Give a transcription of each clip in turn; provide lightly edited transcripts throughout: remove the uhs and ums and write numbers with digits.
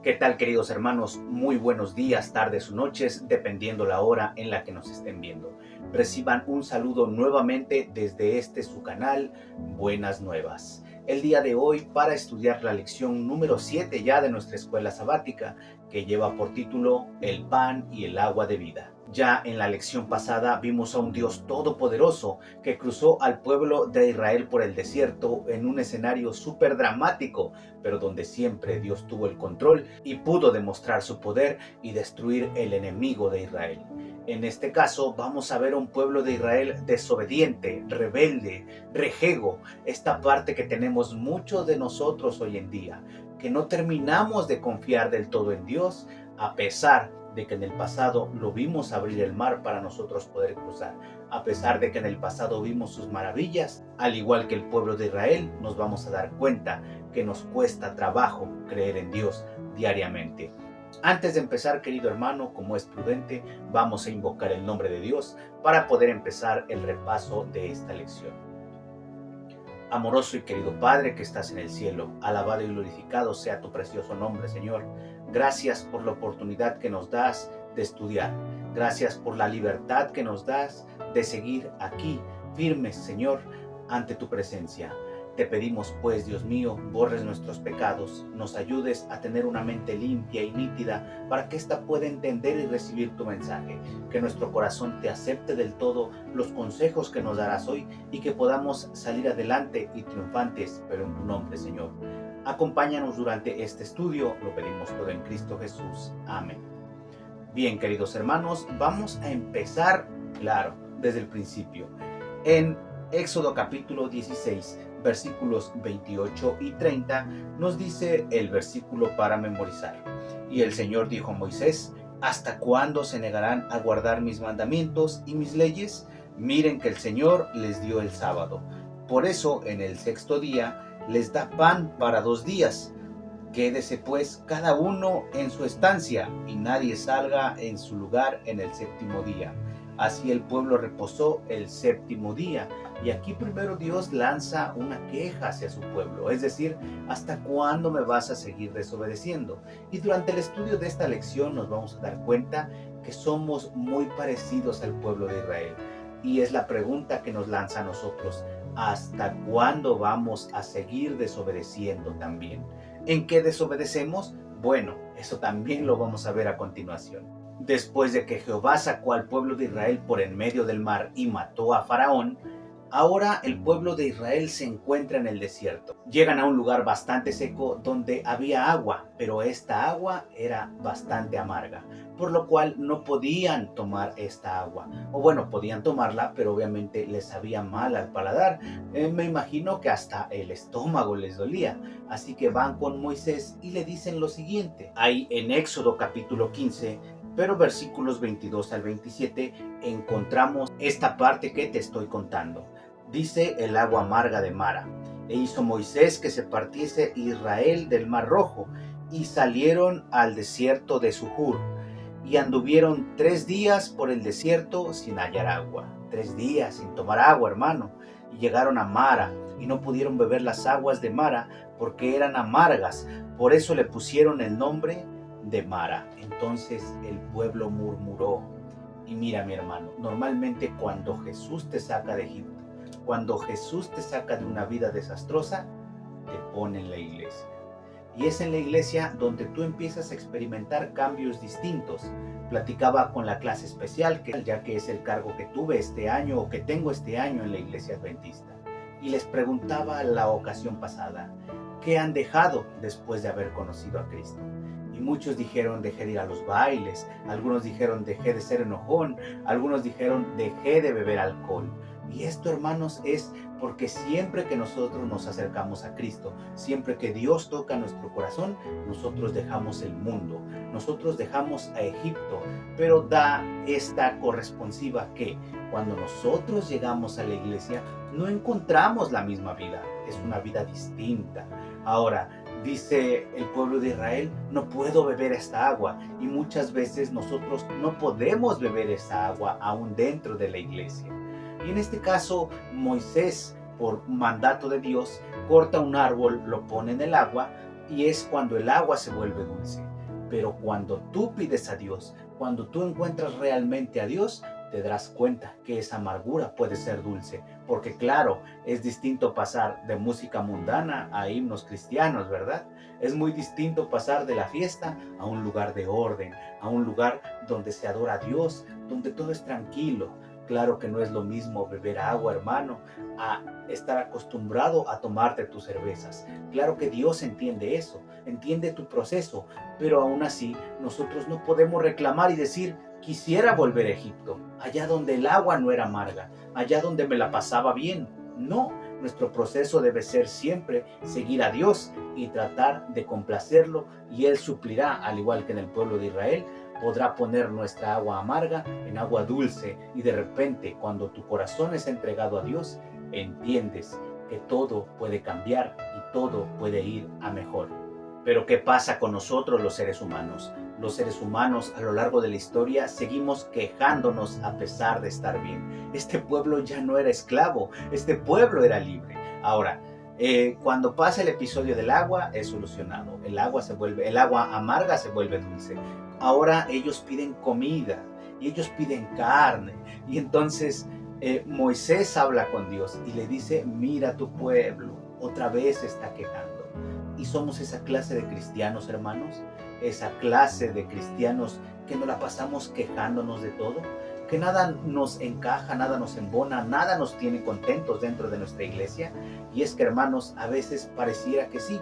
¿Qué tal, queridos hermanos? Muy buenos días, tardes o noches, dependiendo la hora en la que nos estén viendo. Reciban un saludo nuevamente desde su canal, Buenas Nuevas. El día de hoy para estudiar la lección número 7 ya de nuestra escuela sabática, que lleva por título El pan y el agua de vida. Ya en la lección pasada vimos a un Dios todopoderoso que cruzó al pueblo de Israel por el desierto en un escenario súper dramático, pero donde siempre Dios tuvo el control y pudo demostrar su poder y destruir el enemigo de Israel. En este caso vamos a ver a un pueblo de Israel desobediente, rebelde, rejego, esta parte que tenemos muchos de nosotros hoy en día, que no terminamos de confiar del todo en Dios, a pesar de que en el pasado lo vimos abrir el mar para nosotros poder cruzar, a pesar de que en el pasado vimos sus maravillas. Al igual que el pueblo de Israel, nos vamos a dar cuenta que nos cuesta trabajo creer en Dios diariamente. Antes de empezar, querido hermano, como es prudente, vamos a invocar el nombre de Dios para poder empezar el repaso de esta lección. Amoroso y querido Padre que estás en el cielo, alabado y glorificado sea tu precioso nombre, Señor. Gracias por la oportunidad que nos das de estudiar. Gracias por la libertad que nos das de seguir aquí, firmes, Señor, ante tu presencia. Te pedimos, pues, Dios mío, borres nuestros pecados, nos ayudes a tener una mente limpia y nítida para que ésta pueda entender y recibir tu mensaje, que nuestro corazón te acepte del todo los consejos que nos darás hoy y que podamos salir adelante y triunfantes, pero en tu nombre, Señor. Acompáñanos durante este estudio, lo pedimos todo en Cristo Jesús. Amén. Bien, queridos hermanos, vamos a empezar, claro, desde el principio. En Éxodo capítulo 16, versículos 28 y 30, nos dice el versículo para memorizar. Y el Señor dijo a Moisés: ¿hasta cuándo se negarán a guardar mis mandamientos y mis leyes? Miren que el Señor les dio el sábado. Por eso en el sexto día les da pan para 2 días. Quédese pues cada uno en su estancia y nadie salga en su lugar en el séptimo día. Así el pueblo reposó el séptimo día. Y aquí primero Dios lanza una queja hacia su pueblo, es decir, ¿hasta cuándo me vas a seguir desobedeciendo? Y durante el estudio de esta lección nos vamos a dar cuenta que somos muy parecidos al pueblo de Israel. Y es la pregunta que nos lanza a nosotros: ¿hasta cuándo vamos a seguir desobedeciendo también? ¿En qué desobedecemos? Bueno, eso también lo vamos a ver a continuación. Después de que Jehová sacó al pueblo de Israel por en medio del mar y mató a Faraón, ahora el pueblo de Israel se encuentra en el desierto. Llegan a un lugar bastante seco donde había agua, pero esta agua era bastante amarga, por lo cual no podían tomar esta agua. O bueno, podían tomarla, pero obviamente les sabía mal al paladar. Me imagino que hasta el estómago les dolía. Así que van con Moisés y le dicen lo siguiente. Ahí en Éxodo capítulo 15, pero versículos 22 al 27, encontramos esta parte que te estoy contando. Dice: el agua amarga de Mara. E hizo Moisés que se partiese Israel del mar Rojo, y salieron al desierto de Sujur, y anduvieron 3 días por el desierto sin hallar agua. 3 días sin tomar agua, hermano. Y llegaron a Mara, y no pudieron beber las aguas de Mara, porque eran amargas. Por eso le pusieron el nombre de Mara. Entonces el pueblo murmuró. Y mira, mi hermano, normalmente cuando Jesús te saca de Egipto, cuando Jesús te saca de una vida desastrosa, te pone en la iglesia. Y es en la iglesia donde tú empiezas a experimentar cambios distintos. Platicaba con la clase especial, ya que es el cargo que tuve este año o que tengo este año en la iglesia adventista. Y les preguntaba la ocasión pasada: ¿qué han dejado después de haber conocido a Cristo? Y muchos dijeron: dejé de ir a los bailes. Algunos dijeron: dejé de ser enojón. Algunos dijeron: dejé de beber alcohol. Y esto, hermanos, es porque siempre que nosotros nos acercamos a Cristo, siempre que Dios toca nuestro corazón, nosotros dejamos el mundo, nosotros dejamos a Egipto, pero da esta corresponsiva que cuando nosotros llegamos a la iglesia no encontramos la misma vida, es una vida distinta. Ahora, dice el pueblo de Israel: no puedo beber esta agua, y muchas veces nosotros no podemos beber esa agua aún dentro de la iglesia. Y en este caso, Moisés, por mandato de Dios, corta un árbol, lo pone en el agua, y es cuando el agua se vuelve dulce. Pero cuando tú pides a Dios, cuando tú encuentras realmente a Dios, te darás cuenta que esa amargura puede ser dulce. Porque claro, es distinto pasar de música mundana a himnos cristianos, ¿verdad? Es muy distinto pasar de la fiesta a un lugar de orden, a un lugar donde se adora a Dios, donde todo es tranquilo. Claro que no es lo mismo beber agua, hermano, a estar acostumbrado a tomarte tus cervezas. Claro que Dios entiende eso, entiende tu proceso, pero aún así nosotros no podemos reclamar y decir: quisiera volver a Egipto, allá donde el agua no era amarga, allá donde me la pasaba bien. No, nuestro proceso debe ser siempre seguir a Dios y tratar de complacerlo, y Él suplirá, al igual que en el pueblo de Israel, podrá poner nuestra agua amarga en agua dulce. Y de repente, cuando tu corazón es entregado a Dios, entiendes que todo puede cambiar y todo puede ir a mejor. Pero ¿qué pasa con nosotros los seres humanos? Los seres humanos a lo largo de la historia seguimos quejándonos a pesar de estar bien. Este pueblo ya no era esclavo, este pueblo era libre. Ahora, cuando pasa el episodio del agua, es solucionado. El agua amarga se vuelve dulce. Ahora ellos piden comida y ellos piden carne. Y entonces Moisés habla con Dios y le dice: mira, tu pueblo otra vez se está quejando. Y somos esa clase de cristianos, hermanos, esa clase de cristianos que nos la pasamos quejándonos de todo, que nada nos encaja, nada nos embona, nada nos tiene contentos dentro de nuestra iglesia. Y es que, hermanos, a veces pareciera que sí.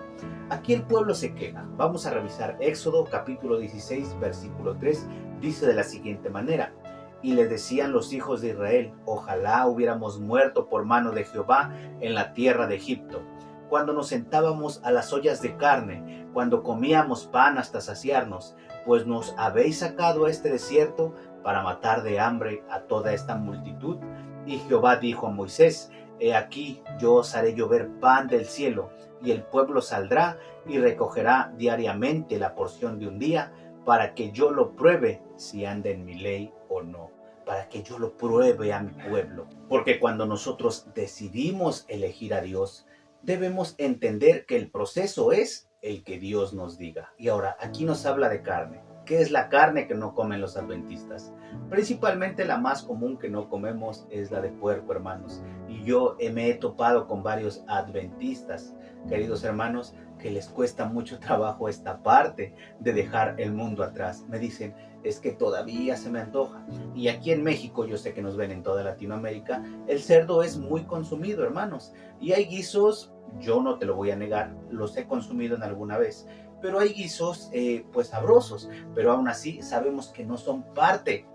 Aquí el pueblo se queja. Vamos a revisar Éxodo capítulo 16, versículo 3. Dice de la siguiente manera: y le decían los hijos de Israel: ojalá hubiéramos muerto por mano de Jehová en la tierra de Egipto, cuando nos sentábamos a las ollas de carne, cuando comíamos pan hasta saciarnos, pues nos habéis sacado a este desierto para matar de hambre a toda esta multitud. Y Jehová dijo a Moisés: he aquí, yo os haré llover pan del cielo, y el pueblo saldrá y recogerá diariamente la porción de un día, para que yo lo pruebe si anda en mi ley o no, para que yo lo pruebe a mi pueblo. Porque cuando nosotros decidimos elegir a Dios, debemos entender que el proceso es el que Dios nos diga. Y ahora, aquí nos habla de carne. ¿Qué es la carne que no comen los adventistas? Principalmente la más común que no comemos es la de puerco, hermanos. Y yo me he topado con varios adventistas, queridos hermanos, que les cuesta mucho trabajo esta parte de dejar el mundo atrás. Me dicen: es que todavía se me antoja. Y aquí en México, yo sé que nos ven en toda Latinoamérica, el cerdo es muy consumido, hermanos. Y hay guisos, yo no te lo voy a negar, los he consumido en alguna vez, pero hay guisos pues sabrosos, pero aún así sabemos que no son parte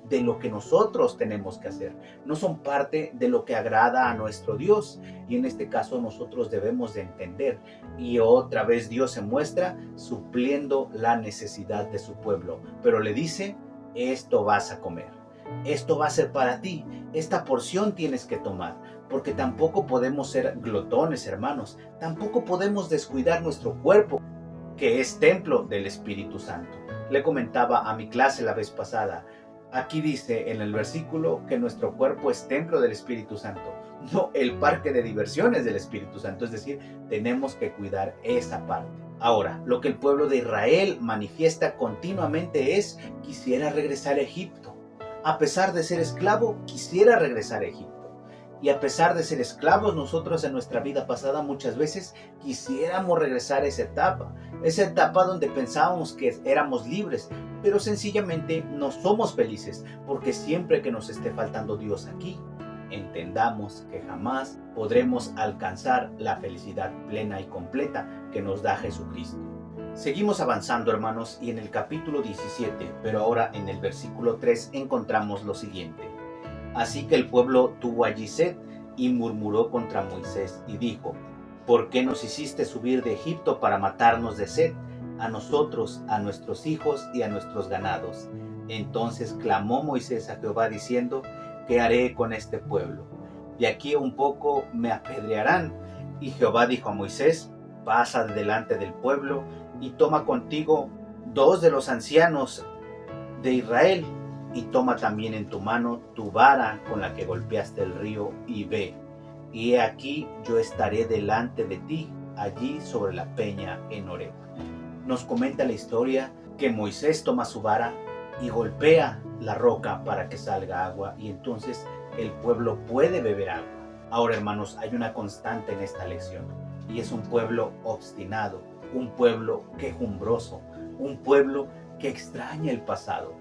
de lo que nosotros tenemos que hacer, no son parte de lo que agrada a nuestro Dios. Y en este caso nosotros debemos de entender, y otra vez Dios se muestra supliendo la necesidad de su pueblo, pero le dice: esto vas a comer, esto va a ser para ti, esta porción tienes que tomar, porque tampoco podemos ser glotones, hermanos, tampoco podemos descuidar nuestro cuerpo, que es templo del Espíritu Santo. Le comentaba a mi clase la vez pasada, aquí dice en el versículo que nuestro cuerpo es templo del Espíritu Santo, no el parque de diversiones del Espíritu Santo. Es decir, tenemos que cuidar esa parte. Ahora, lo que el pueblo de Israel manifiesta continuamente es: quisiera regresar a Egipto. A pesar de ser esclavo, quisiera regresar a Egipto. Y a pesar de ser esclavos, nosotros en nuestra vida pasada muchas veces quisiéramos regresar a esa etapa donde pensábamos que éramos libres, pero sencillamente no somos felices, porque siempre que nos esté faltando Dios aquí, entendamos que jamás podremos alcanzar la felicidad plena y completa que nos da Jesucristo. Seguimos avanzando, hermanos, y en el capítulo 17, pero ahora en el versículo 3 encontramos lo siguiente: así que el pueblo tuvo allí sed y murmuró contra Moisés y dijo: ¿por qué nos hiciste subir de Egipto para matarnos de sed, a nosotros, a nuestros hijos y a nuestros ganados? Entonces clamó Moisés a Jehová diciendo: ¿qué haré con este pueblo? De aquí a un poco me apedrearán. Y Jehová dijo a Moisés: pasa de delante del pueblo y toma contigo 2 de los ancianos de Israel, y toma también en tu mano tu vara con la que golpeaste el río, y ve, y he aquí yo estaré delante de ti allí sobre la peña en Horeb. nos comenta la historia que Moisés toma su vara y golpea la roca para que salga agua, y entonces el pueblo puede beber agua. Ahora, hermanos, hay una constante en esta lección, y es un pueblo obstinado, un pueblo quejumbroso, un pueblo que extraña el pasado.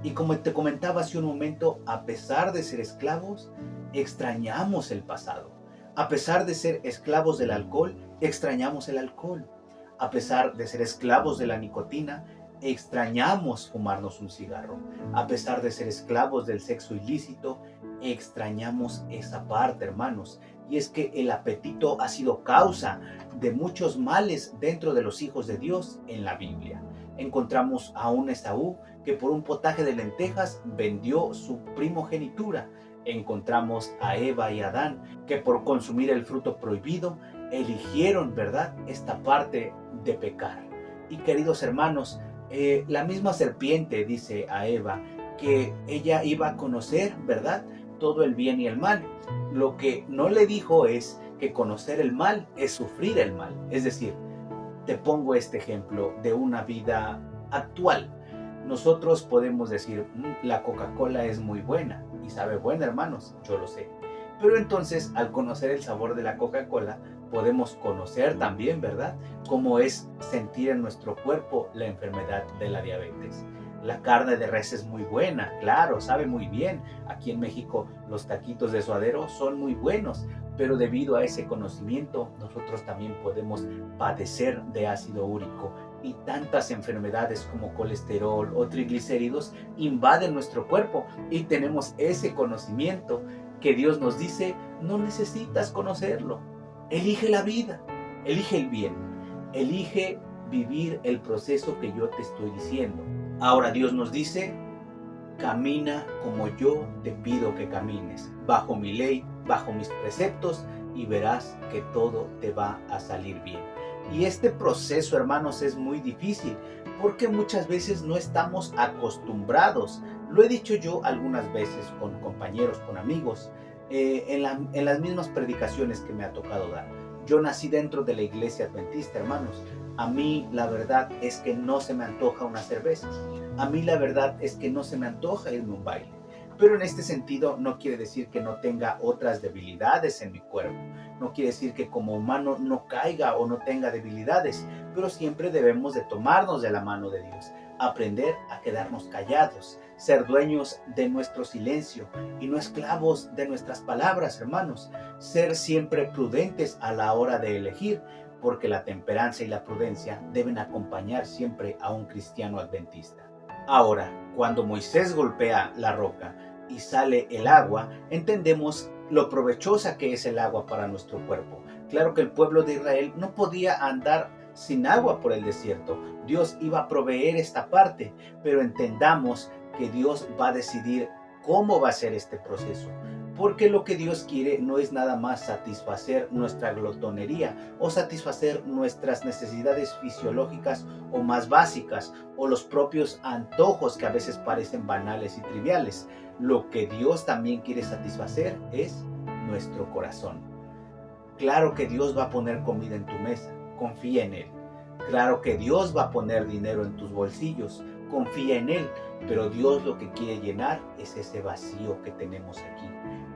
Y como te comentaba hace un momento, a pesar de ser esclavos, extrañamos el pasado. A pesar de ser esclavos del alcohol, extrañamos el alcohol. A pesar de ser esclavos de la nicotina, extrañamos fumarnos un cigarro. A pesar de ser esclavos del sexo ilícito, extrañamos esa parte, hermanos. Y es que el apetito ha sido causa de muchos males dentro de los hijos de Dios en la Biblia. Encontramos a un Esaú que por un potaje de lentejas vendió su primogenitura. Encontramos a Eva y Adán que por consumir el fruto prohibido eligieron, ¿verdad?, esta parte de pecar. Y queridos hermanos, la misma serpiente dice a Eva que ella iba a conocer, ¿verdad?, todo el bien y el mal. Lo que no le dijo es que conocer el mal es sufrir el mal. Es decir, te pongo este ejemplo de una vida actual. Nosotros podemos decir, la Coca-Cola es muy buena, y sabe buena, hermanos, yo lo sé. Pero entonces, al conocer el sabor de la Coca-Cola, podemos conocer también, ¿verdad?, cómo es sentir en nuestro cuerpo la enfermedad de la diabetes. La carne de res es muy buena, claro, sabe muy bien. Aquí en México los taquitos de suadero son muy buenos, pero debido a ese conocimiento nosotros también podemos padecer de ácido úrico, y tantas enfermedades como colesterol o triglicéridos invade nuestro cuerpo, y tenemos ese conocimiento que Dios nos dice, no necesitas conocerlo. Elige la vida, elige el bien, elige vivir el proceso que yo te estoy diciendo. Ahora Dios nos dice, camina como yo te pido que camines, bajo mi ley, bajo mis preceptos, y verás que todo te va a salir bien. Y este proceso, hermanos, es muy difícil porque muchas veces no estamos acostumbrados. Lo he dicho yo algunas veces con compañeros, con amigos, en las mismas predicaciones que me ha tocado dar. Yo nací dentro de la iglesia adventista, hermanos. A mí la verdad es que no se me antoja una cerveza. A mí la verdad es que no se me antoja irme a un baile. Pero en este sentido no quiere decir que no tenga otras debilidades en mi cuerpo. No quiere decir que como humano no caiga o no tenga debilidades. Pero siempre debemos de tomarnos de la mano de Dios. Aprender a quedarnos callados. Ser dueños de nuestro silencio y no esclavos de nuestras palabras, hermanos. Ser siempre prudentes a la hora de elegir, porque la templanza y la prudencia deben acompañar siempre a un cristiano adventista. Ahora, cuando Moisés golpea la roca y sale el agua, entendemos lo provechosa que es el agua para nuestro cuerpo. Claro que el pueblo de Israel no podía andar sin agua por el desierto. Dios iba a proveer esta parte, pero entendamos que Dios va a decidir cómo va a ser este proceso. Porque lo que Dios quiere no es nada más satisfacer nuestra glotonería o satisfacer nuestras necesidades fisiológicas o más básicas o los propios antojos que a veces parecen banales y triviales. Lo que Dios también quiere satisfacer es nuestro corazón. Claro que Dios va a poner comida en tu mesa, confía en Él. Claro que Dios va a poner dinero en tus bolsillos, confía en Él. Pero Dios lo que quiere llenar es ese vacío que tenemos aquí.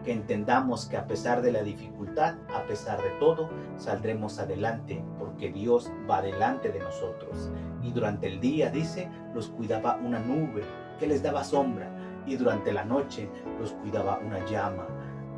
Que entendamos que a pesar de la dificultad, a pesar de todo, saldremos adelante porque Dios va delante de nosotros. Y durante el día, dice, los cuidaba una nube que les daba sombra, y durante la noche los cuidaba una llama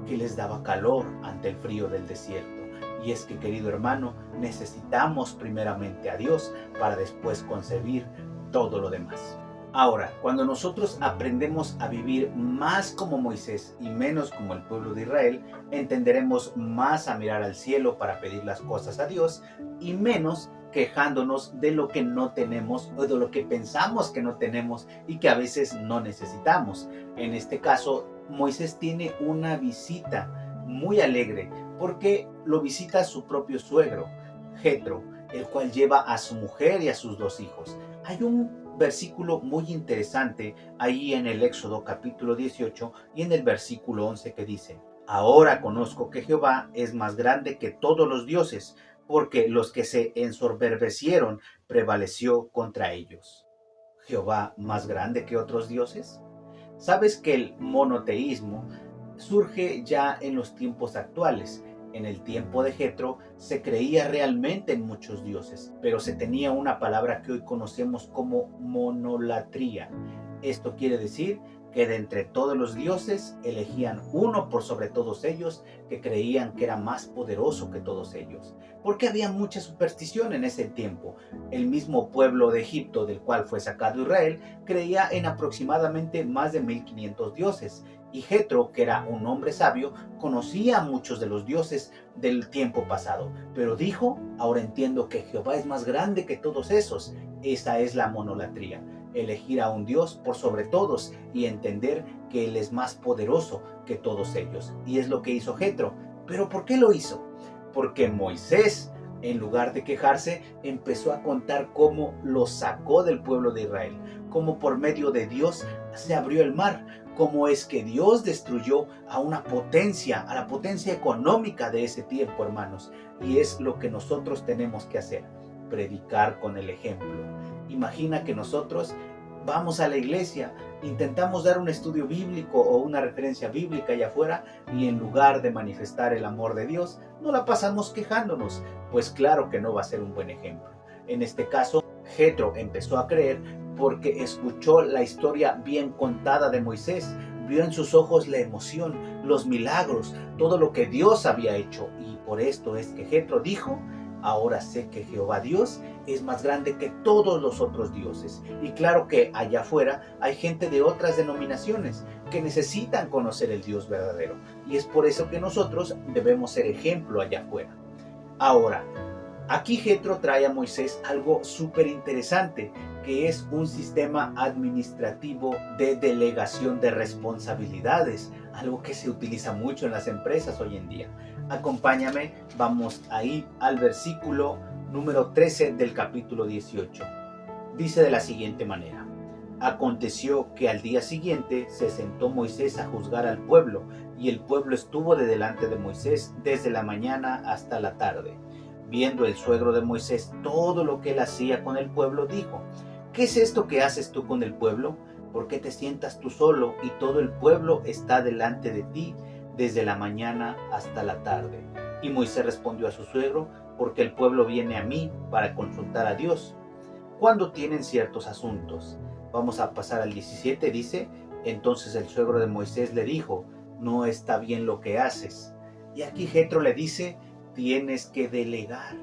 que les daba calor ante el frío del desierto. Y es que, querido hermano, necesitamos primeramente a Dios para después concebir todo lo demás. Ahora, cuando nosotros aprendemos a vivir más como Moisés y menos como el pueblo de Israel, entenderemos más a mirar al cielo para pedir las cosas a Dios y menos quejándonos de lo que no tenemos o de lo que pensamos que no tenemos y que a veces no necesitamos. En este caso, Moisés tiene una visita muy alegre porque lo visita su propio suegro, Jetro, el cual lleva a su mujer y a sus 2 hijos. Hay un versículo muy interesante ahí en el Éxodo capítulo 18 y en el versículo 11 que dice: Ahora conozco que Jehová es más grande que todos los dioses, porque los que se ensoberbecieron prevaleció contra ellos. ¿Jehová más grande que otros dioses? ¿Sabes que el monoteísmo surge ya en los tiempos actuales? En el tiempo de Jetro se creía realmente en muchos dioses, pero se tenía una palabra que hoy conocemos como monolatría. Esto quiere decir que de entre todos los dioses elegían uno por sobre todos ellos, que creían que era más poderoso que todos ellos. Porque había mucha superstición en ese tiempo. El mismo pueblo de Egipto, del cual fue sacado Israel, creía en aproximadamente más de 1500 dioses. Y Jetro, que era un hombre sabio, conocía a muchos de los dioses del tiempo pasado. Pero dijo: ahora entiendo que Jehová es más grande que todos esos. Esa es la monolatría. Elegir a un Dios por sobre todos y entender que Él es más poderoso que todos ellos. Y es lo que hizo Jetro. ¿Pero por qué lo hizo? Porque Moisés, en lugar de quejarse, empezó a contar cómo lo sacó del pueblo de Israel, cómo por medio de Dios se abrió el mar, cómo es que Dios destruyó a una potencia, a la potencia económica de ese tiempo, hermanos. Y es lo que nosotros tenemos que hacer: predicar con el ejemplo. Imagina que nosotros vamos a la iglesia, intentamos dar un estudio bíblico o una referencia bíblica allá afuera, y en lugar de manifestar el amor de Dios, no la pasamos quejándonos. Pues claro que no va a ser un buen ejemplo. En este caso, Jetro empezó a creer porque escuchó la historia bien contada de Moisés, vio en sus ojos la emoción, los milagros, todo lo que Dios había hecho, y por esto es que Jetro dijo: ahora sé que Jehová Dios es más grande que todos los otros dioses. Y claro que allá afuera hay gente de otras denominaciones que necesitan conocer el Dios verdadero. Y es por eso que nosotros debemos ser ejemplo allá afuera. Ahora, aquí Jetro trae a Moisés algo súper interesante, que es un sistema administrativo de delegación de responsabilidades, algo que se utiliza mucho en las empresas hoy en día. Acompáñame, vamos a ir al versículo número 13 del capítulo 18. Dice de la siguiente manera: aconteció que al día siguiente se sentó Moisés a juzgar al pueblo, y el pueblo estuvo de delante de Moisés desde la mañana hasta la tarde. Viendo el suegro de Moisés todo lo que él hacía con el pueblo, dijo: ¿qué es esto que haces tú con el pueblo? ¿Por qué te sientas tú solo y todo el pueblo está delante de ti desde la mañana hasta la tarde? Y Moisés respondió a su suegro: porque el pueblo viene a mí para consultar a Dios cuando tienen ciertos asuntos. Vamos a pasar al 17, dice: entonces el suegro de Moisés le dijo: no está bien lo que haces. Y aquí Jetro le dice: tienes que delegar,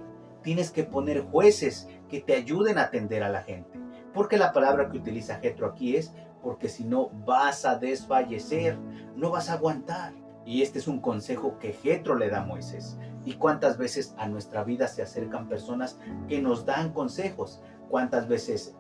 tienes que poner jueces que te ayuden a atender a la gente. Porque la palabra que utiliza Jetro aquí es: porque si no vas a desfallecer, no vas a aguantar. Y este es un consejo que Jetro le da a Moisés. ¿Y cuántas veces a nuestra vida se acercan personas que nos dan consejos? ¿Cuántas veces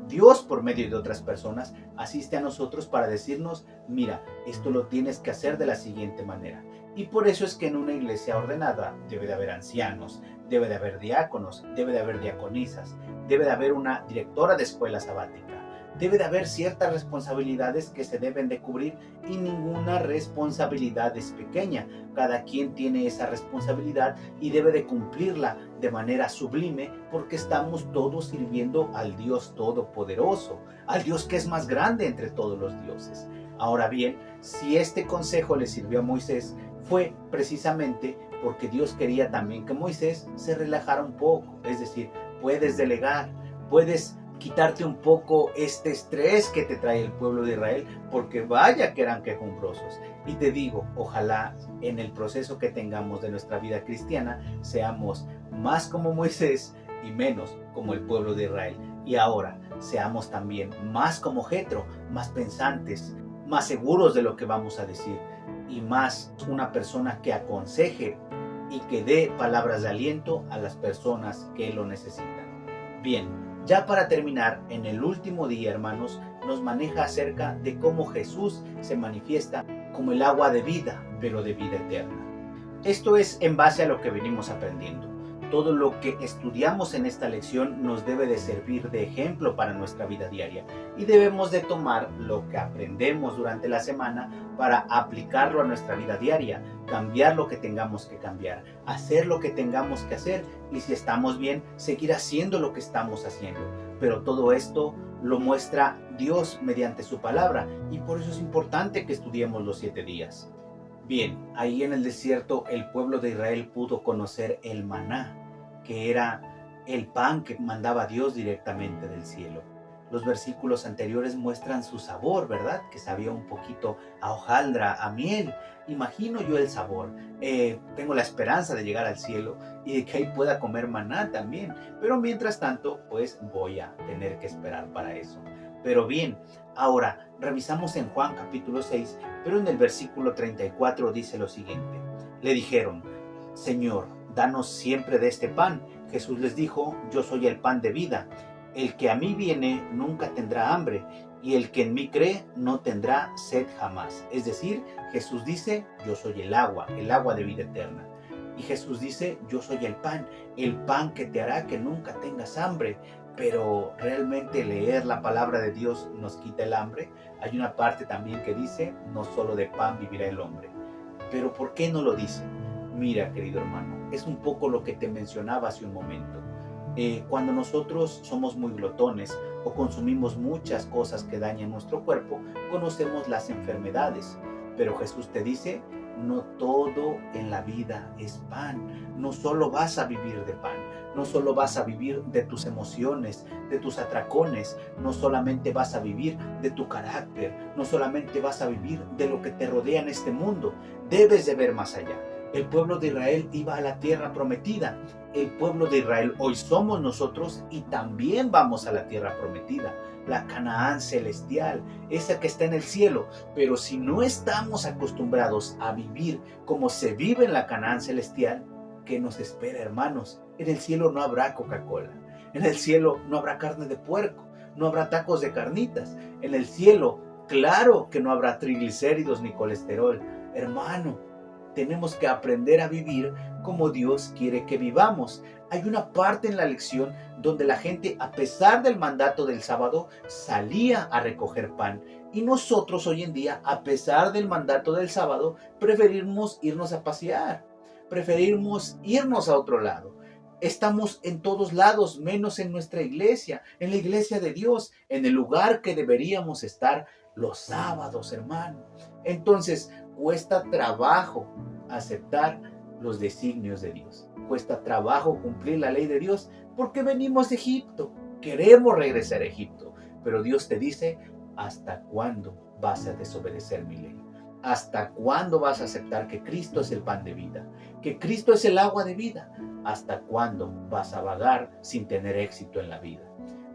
Dios, por medio de otras personas, asiste a nosotros para decirnos: mira, esto lo tienes que hacer de la siguiente manera? Y por eso es que en una iglesia ordenada debe de haber ancianos, debe de haber diáconos, debe de haber diaconisas, debe de haber una directora de escuela sabática, debe de haber ciertas responsabilidades que se deben de cubrir, y ninguna responsabilidad es pequeña. Cada quien tiene esa responsabilidad y debe de cumplirla de manera sublime, porque estamos todos sirviendo al Dios Todopoderoso, al Dios que es más grande entre todos los dioses. Ahora bien, si este consejo le sirvió a Moisés, fue precisamente porque Dios quería también que Moisés se relajara un poco. Es decir, puedes delegar, puedes quitarte un poco este estrés que te trae el pueblo de Israel, porque vaya que eran quejumbrosos. Y te digo, ojalá en el proceso que tengamos de nuestra vida cristiana seamos más como Moisés y menos como el pueblo de Israel. Y ahora seamos también más como Jetro, más pensantes, más seguros de lo que vamos a decir, y más una persona que aconseje y que dé palabras de aliento a las personas que lo necesitan. Bien, ya para terminar, en el último día, hermanos, nos maneja acerca de cómo Jesús se manifiesta como el agua de vida, pero de vida eterna. Esto es en base a lo que venimos aprendiendo. Todo lo que estudiamos en esta lección nos debe de servir de ejemplo para nuestra vida diaria y debemos de tomar lo que aprendemos durante la semana para aplicarlo a nuestra vida diaria, cambiar lo que tengamos que cambiar, hacer lo que tengamos que hacer y si estamos bien, seguir haciendo lo que estamos haciendo. Pero todo esto lo muestra Dios mediante su palabra y por eso es importante que estudiemos los 7 días. Bien, ahí en el desierto el pueblo de Israel pudo conocer el maná, que era el pan que mandaba Dios directamente del cielo. Los versículos anteriores muestran su sabor, ¿verdad? Que sabía un poquito a hojaldra, a miel. Imagino yo el sabor. Tengo la esperanza de llegar al cielo y de que ahí pueda comer maná también. Pero mientras tanto, pues voy a tener que esperar para eso. Pero bien, ahora revisamos en Juan capítulo 6, pero en el versículo 34 dice lo siguiente. Le dijeron, Señor, danos siempre de este pan. Jesús les dijo, yo soy el pan de vida. El que a mí viene nunca tendrá hambre, y el que en mí cree no tendrá sed jamás. Es decir, Jesús dice, yo soy el agua de vida eterna. Y Jesús dice, yo soy el pan que te hará que nunca tengas hambre. Pero realmente leer la palabra de Dios nos quita el hambre. Hay una parte también que dice, no solo de pan vivirá el hombre. Pero ¿por qué no lo dice? Mira, querido hermano, es un poco lo que te mencionaba hace un momento. Cuando nosotros somos muy glotones o consumimos muchas cosas que dañan nuestro cuerpo, conocemos las enfermedades. Pero Jesús te dice, no todo en la vida es pan. No solo vas a vivir de pan, no solo vas a vivir de tus emociones, de tus atracones, no solamente vas a vivir de tu carácter, no solamente vas a vivir de lo que te rodea en este mundo. Debes de ver más allá. El pueblo de Israel iba a la tierra prometida. El pueblo de Israel hoy somos nosotros y también vamos a la tierra prometida, la Canaán celestial, esa que está en el cielo. Pero si no estamos acostumbrados a vivir como se vive en la Canaán celestial, ¿qué nos espera, hermanos? En el cielo no habrá Coca-Cola, en el cielo no habrá carne de puerco, no habrá tacos de carnitas, en el cielo, claro que no habrá triglicéridos ni colesterol. Hermano, tenemos que aprender a vivir como Dios quiere que vivamos. Hay una parte en la lección donde la gente, a pesar del mandato del sábado, salía a recoger pan. Y nosotros hoy en día, a pesar del mandato del sábado, preferimos irnos a pasear. Preferimos irnos a otro lado. Estamos en todos lados, menos en nuestra iglesia, en la iglesia de Dios, en el lugar que deberíamos estar los sábados, hermano. Entonces, cuesta trabajo aceptar los designios de Dios. Cuesta trabajo cumplir la ley de Dios porque venimos de Egipto. Queremos regresar a Egipto. Pero Dios te dice, ¿hasta cuándo vas a desobedecer mi ley? ¿Hasta cuándo vas a aceptar que Cristo es el pan de vida? Que Cristo es el agua de vida. ¿Hasta cuándo vas a vagar sin tener éxito en la vida?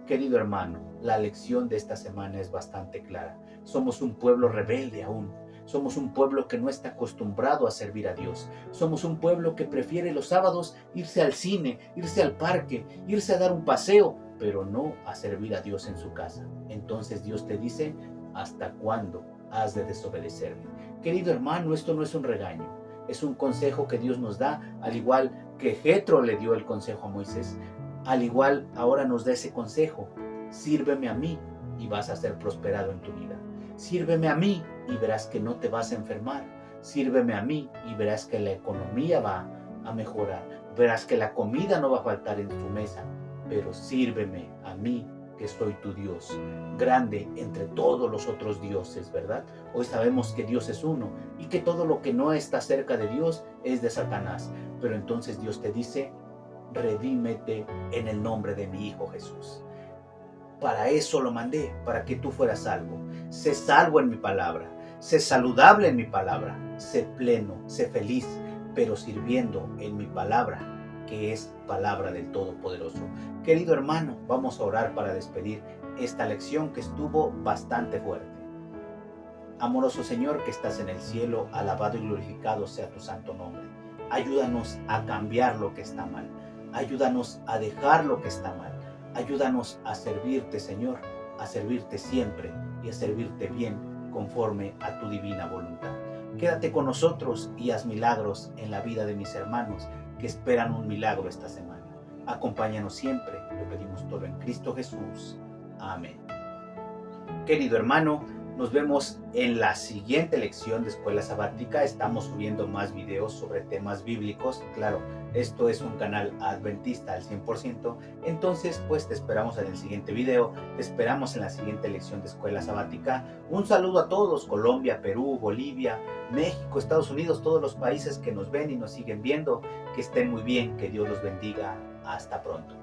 Querido hermano, la lección de esta semana es bastante clara. Somos un pueblo rebelde aún. Somos un pueblo que no está acostumbrado a servir a Dios. Somos un pueblo que prefiere los sábados irse al cine, irse al parque, irse a dar un paseo, pero no a servir a Dios en su casa. Entonces Dios te dice, ¿hasta cuándo has de desobedecerme? Querido hermano, esto no es un regaño. Es un consejo que Dios nos da, al igual que Jetro le dio el consejo a Moisés. Al igual ahora nos da ese consejo. Sírveme a mí y vas a ser prosperado en tu vida. Sírveme a mí y verás que no te vas a enfermar. Sírveme a mí y verás que la economía va a mejorar. Verás que la comida no va a faltar en tu mesa. Pero sírveme a mí, que soy tu Dios, grande entre todos los otros dioses, ¿verdad? Hoy sabemos que Dios es uno y que todo lo que no está cerca de Dios es de Satanás. Pero entonces Dios te dice, redímete en el nombre de mi Hijo Jesús. Para eso lo mandé, para que tú fueras salvo. Sé salvo en mi palabra, sé saludable en mi palabra, sé pleno, sé feliz, pero sirviendo en mi palabra, que es palabra del Todopoderoso. Querido hermano, vamos a orar para despedir esta lección que estuvo bastante fuerte. Amoroso Señor que estás en el cielo, alabado y glorificado sea tu santo nombre. Ayúdanos a cambiar lo que está mal. Ayúdanos a dejar lo que está mal. Ayúdanos a servirte, Señor, a servirte siempre y a servirte bien conforme a tu divina voluntad. Quédate con nosotros y haz milagros en la vida de mis hermanos que esperan un milagro esta semana. Acompáñanos siempre, lo pedimos todo en Cristo Jesús. Amén. Querido hermano, nos vemos en la siguiente lección de Escuela Sabática. Estamos subiendo más videos sobre temas bíblicos. Claro, esto es un canal adventista al 100%. Entonces, pues te esperamos en el siguiente video. Te esperamos en la siguiente lección de Escuela Sabática. Un saludo a todos: Colombia, Perú, Bolivia, México, Estados Unidos, todos los países que nos ven y nos siguen viendo. Que estén muy bien, que Dios los bendiga. Hasta pronto.